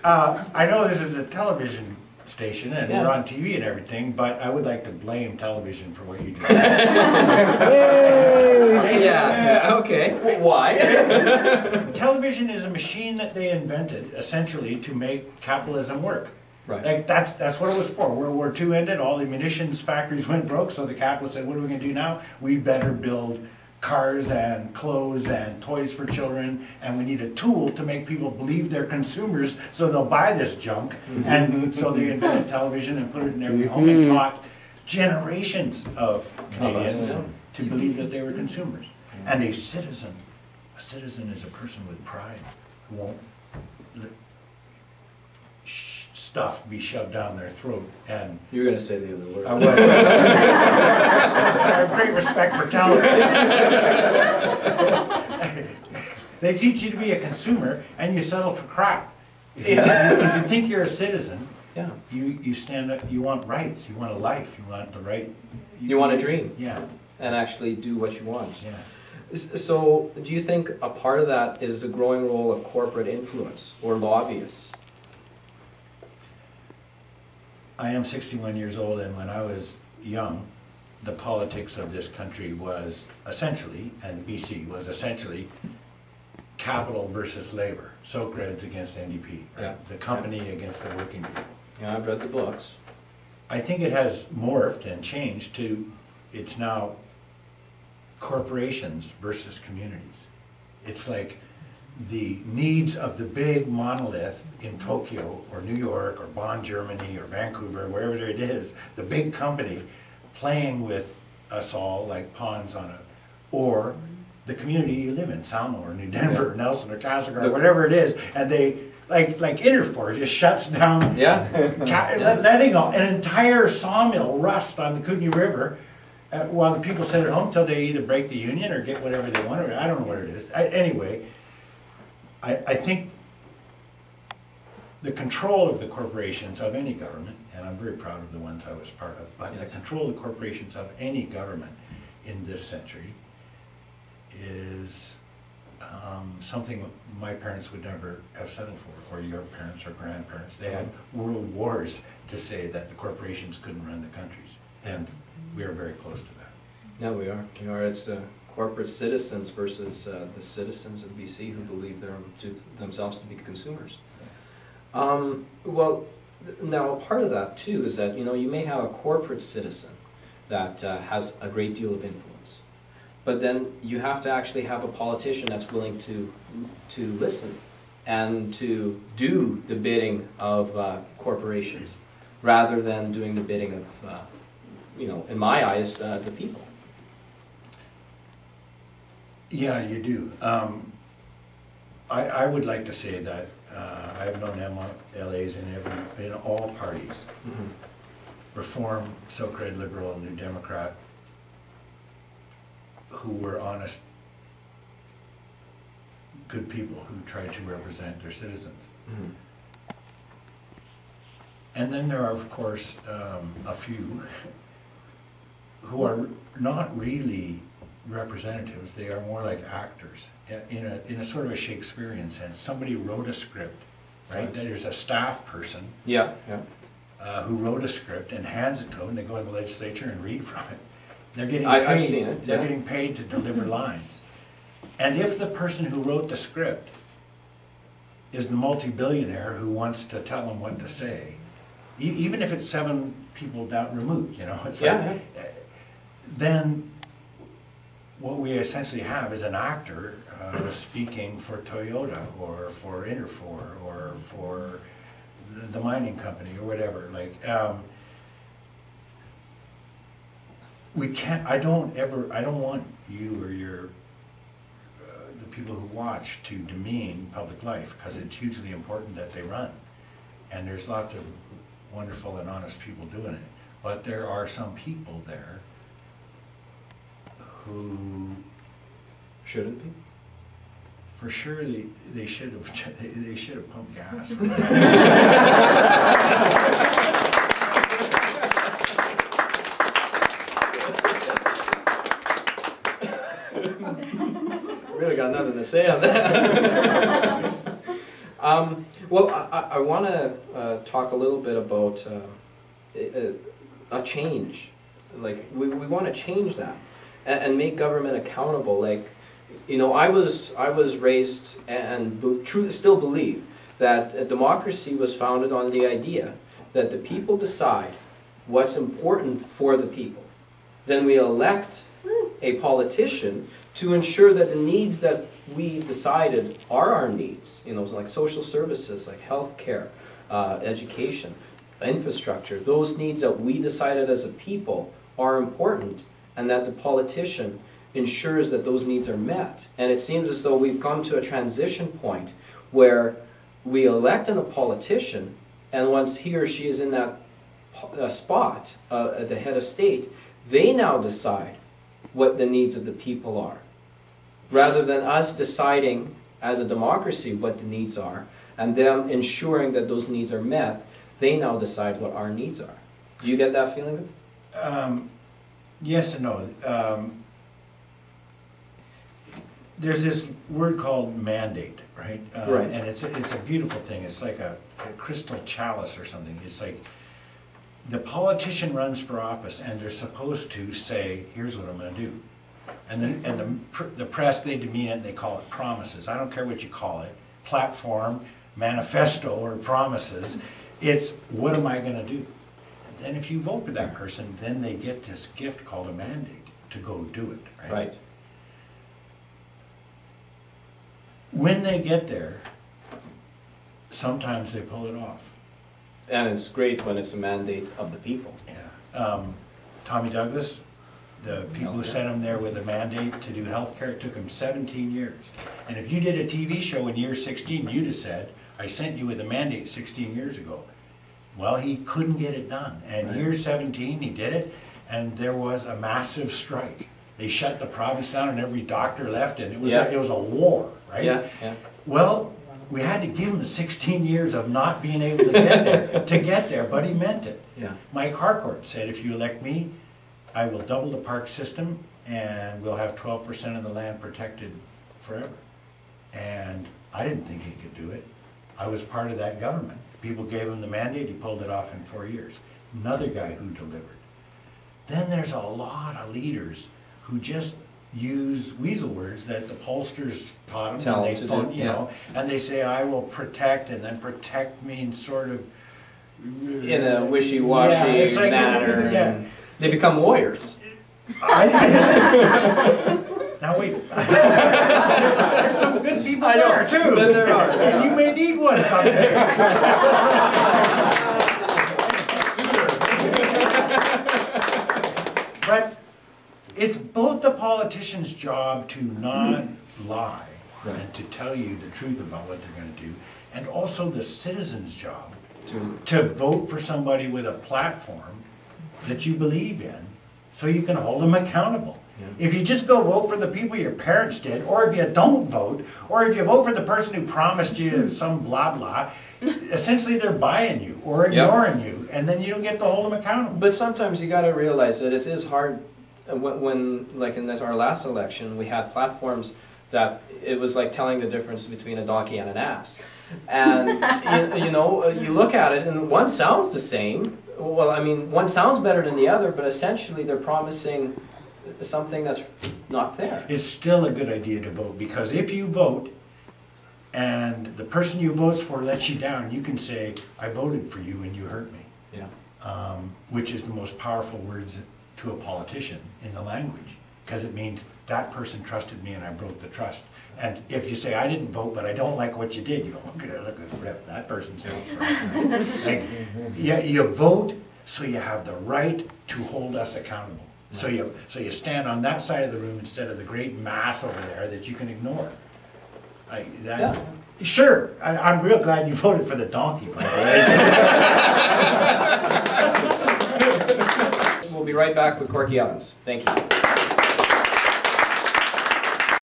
I know this is a television station and we're on TV and everything, but I would like to blame television for what you just said. Okay. Well, why? Television is a machine that they invented, essentially, to make capitalism work. Right. Like, that's what it was for. World War II ended, all the munitions factories went broke, so the capitalists said, what are we going to do now? We better build cars and clothes and toys for children, and we need a tool to make people believe they're consumers so they'll buy this junk. And so they invented television and put it in every home and taught generations of Canadians to believe that they were consumers. And a citizen is a person with pride who won't let stuff be shoved down their throat. And you were going to say the other word. I was. I have great respect for television. They teach you to be a consumer, and you settle for crap. If you think you're a citizen, you stand up. You want rights. You want a life. You want the right. You want a dream. Yeah. And actually do what you want. Yeah. So, do you think a part of that is the growing role of corporate influence or lobbyists? I am 61 years old, and when I was young, the politics of this country was essentially, and BC was essentially, capital versus labor. Socreds against NDP. Right? The company against the working people. Yeah, I've read the books. I think it has morphed and changed to, it's now corporations versus communities. It's like the needs of the big monolith in Tokyo or New York or Bonn, Germany or Vancouver, wherever it is, the big company playing with us all like pawns on a, or the community you live in, Salmo or New Denver or Nelson or Castlegar or whatever it is, and they, like Interfor just shuts down, letting an entire sawmill rust on the Kootenai River while the people sit at home till they either break the union or get whatever they want, or I don't know what it is. Anyway, I think the control of the corporations of any government, and I'm very proud of the ones I was part of, but the control of the corporations of any government in this century is something my parents would never have settled for, or your parents or grandparents. They had world wars to say that the corporations couldn't run the countries, and we are very close to that. No, we are. It's corporate citizens versus the citizens of BC who believe themselves to be consumers. Well, now part of that too is that you may have a corporate citizen that has a great deal of influence, but then you have to actually have a politician that's willing to listen and to do the bidding of corporations rather than doing the bidding of in my eyes, the people. Yeah, you do. I would like to say that I have known MLAs in all parties, Reform, Socred, Liberal, New Democrat, who were honest, good people who tried to represent their citizens. And then there are, of course, a few who are not really representatives. They are more like actors in a sort of a Shakespearean sense. Somebody wrote a script, right? There's a staff person who wrote a script and hands it to them, and they go in the legislature and read from it. They're getting paid. I've seen it. They're getting paid to deliver lines. And if the person who wrote the script is the multi-billionaire who wants to tell them what to say, even if it's 7 people down removed, it's like, then what we essentially have is an actor speaking for Toyota or for Interfor or for the mining company or whatever. Like, we can't. I don't want you or the people who watch to demean public life, because it's hugely important that they run, and there's lots of wonderful and honest people doing it. But there are some people there who shouldn't be. For sure, they should have pumped gas. Really got nothing to say on that. Well, I want to talk a little bit about a change. Like, we want to change that and make government accountable. Like, you know, I was raised and still believe that a democracy was founded on the idea that the people decide what's important for the people. Then we elect a politician to ensure that the needs that we decided are our needs, you know, like social services, like health care, education, infrastructure, those needs that we decided as a people are important, and that the politician ensures that those needs are met. And it seems as though we've come to a transition point where we elect a politician, and once he or she is in that spot at the head of state, they now decide what the needs of the people are, rather than us deciding as a democracy what the needs are, and them ensuring that those needs are met. They now decide what our needs are. Do you get that feeling? Yes and no. There's this word called mandate, right? Right. And it's a beautiful thing. It's like a crystal chalice or something. It's like the politician runs for office, and they're supposed to say, "Here's what I'm going to do," and the press, they demean it. They call it promises. I don't care what you call it, platform, manifesto, or promises. It's, what am I going to do? And then if you vote for that person, then they get this gift called a mandate to go do it, right? Right. When they get there, sometimes they pull it off. And it's great when it's a mandate of the people. Yeah. Tommy Douglas, the people who sent him there with a mandate to do healthcare, it took him 17 years. And if you did a TV show in year 16, you'd have said, "I sent you with a mandate 16 years ago." Well, he couldn't get it done. And Right. year 17, he did it, and there was a massive strike. They shut the province down, and every doctor left, and it was, Yeah. it was a war, right? Yeah, yeah. Well, we had to give him 16 years of not being able to get there, but he meant it. Yeah. Mike Harcourt said, "If you elect me, I will double the park system, and we'll have 12% of the land protected forever." And I didn't think he could do it. I was part of that government. People gave him the mandate, he pulled it off in 4 years. Another guy who delivered. Then there's a lot of leaders who just use weasel words that the pollsters taught them. Tell and them they to do, you know, and they say, "I will protect," and then protect means sort of In a wishy-washy it's like, manner. yeah. And they become lawyers. Now wait, there's some good people there too. Then there are. And you may need one someday. But it's both the politician's job to not lie and to tell you the truth about what they're going to do, and also the citizen's job to vote for somebody with a platform that you believe in, so you can hold them accountable. Yeah. If you just go vote for the people your parents did, or if you don't vote, or if you vote for the person who promised you some blah blah, essentially they're buying you or ignoring you, and then you don't get to hold them accountable. But sometimes you got to realize that it is hard. When like in our last election, we had platforms that it was like telling the difference between a donkey and an ass. And you know, you look at it, and one sounds the same. Well, I mean, one sounds better than the other, but essentially they're promising something that's not there. It's still a good idea to vote, because if you vote and the person you vote for lets you down, you can say, "I voted for you and you hurt me." Yeah. Which is the most powerful words to a politician in the language, because it means that person trusted me and I broke the trust. And if you say, "I didn't vote, but I don't like what you did," you go, "Okay, look at rip, that person's right." Like, yeah, you vote so you have the right to hold us accountable. So you stand on that side of the room instead of the great mass over there that you can ignore. Sure, I'm real glad you voted for the donkey, by the way. We'll be right back with Corky Evans. Thank you.